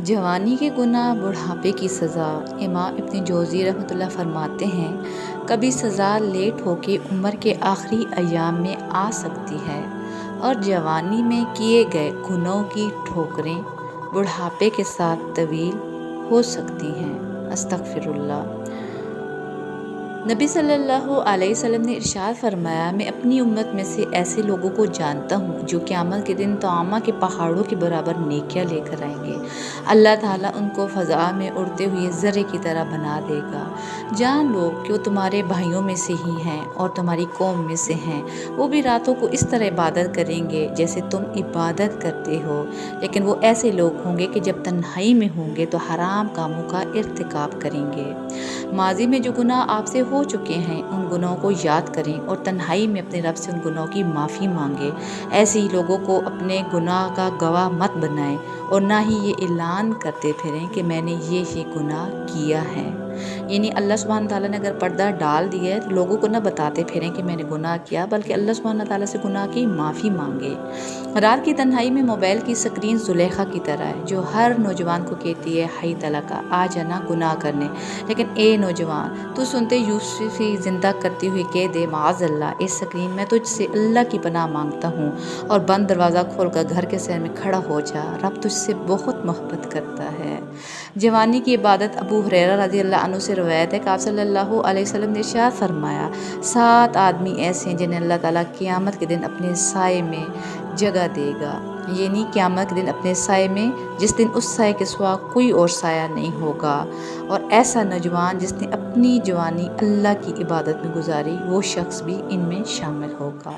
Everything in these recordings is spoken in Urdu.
جوانی کے گناہ بڑھاپے کی سزا۔ امام ابن جوزی رحمۃ اللہ فرماتے ہیں، کبھی سزا لیٹ ہو کے عمر کے آخری ایام میں آ سکتی ہے اور جوانی میں کیے گئے گناہوں کی ٹھوکریں بڑھاپے کے ساتھ طویل ہو سکتی ہیں۔ استغفر اللہ۔ نبی صلی اللہ علیہ وسلم نے ارشاد فرمایا، میں اپنی امت میں سے ایسے لوگوں کو جانتا ہوں جو قیامت کے دن طعامہ کے پہاڑوں کے برابر نیکیاں لے کر آئیں گے۔ اللہ تعالیٰ ان کو فضا میں اڑتے ہوئے ذرے کی طرح بنا دے گا۔ جان لو کہ وہ تمہارے بھائیوں میں سے ہی ہیں اور تمہاری قوم میں سے ہیں۔ وہ بھی راتوں کو اس طرح عبادت کریں گے جیسے تم عبادت کرتے ہو، لیکن وہ ایسے لوگ ہوں گے کہ جب تنہائی میں ہوں گے تو حرام کاموں کا ارتکاب کریں گے۔ ماضی میں جو گناہ آپ سے ہو چکے ہیں ان گناہوں کو یاد کریں اور تنہائی میں اپنے رب سے ان گناہوں کی معافی مانگیں۔ ایسے ہی لوگوں کو اپنے گناہ کا گواہ مت بنائیں اور نہ ہی یہ اعلان کرتے پھریں کہ میں نے یہ گناہ کیا ہے۔ یعنی اللہ سبحانہ تعالیٰ نے اگر پردہ ڈال دیا ہے تو لوگوں کو نہ بتاتے پھریں کہ میں نے گناہ کیا، بلکہ اللہ سبحانہ تعالیٰ سے گناہ کی معافی مانگے۔ رات کی تنہائی میں موبائل کی سکرین زلیخا کی طرح ہے جو ہر نوجوان کو کہتی ہے، ہائی طلقہ آ جانا گناہ کرنے، لیکن اے نوجوان تو سنتے یوسفی زندہ کرتی ہوئی کہہ دے، معاذ اللہ، اس سکرین میں تجھ سے اللہ کی پناہ مانگتا ہوں، اور بند دروازہ کھول کر گھر کے سہن میں کھڑا ہو جا، رب تجھ سے بہت محبت کرتا ہے۔ جوانی کی عبادت۔ ابو ہریرہ رضی اللہ عنہ سے روایت ہے کہ آپ صلی اللہ علیہ وسلم نے ارشاد فرمایا، 7 آدمی ایسے ہیں جنہیں اللہ تعالیٰ قیامت کے دن اپنے سائے میں جگہ دے گا۔ یعنی قیامت کے دن اپنے سائے میں، جس دن اس سائے کے سوا کوئی اور سایہ نہیں ہوگا، اور ایسا نوجوان جس نے اپنی جوانی اللہ کی عبادت میں گزاری، وہ شخص بھی ان میں شامل ہوگا۔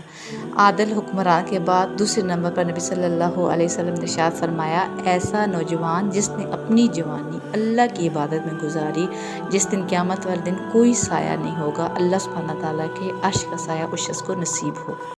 عادل حکمران کے بعد دوسرے نمبر پر نبی صلی اللہ علیہ وسلم نے ارشاد فرمایا، ایسا نوجوان جس نے اپنی جوانی اللہ کی عبادت میں گزاری، جس دن قیامت والے دن کوئی سایہ نہیں ہوگا، اللہ سبحانہ تعالیٰ کے عرش کا سایہ اس شخص کو نصیب ہو۔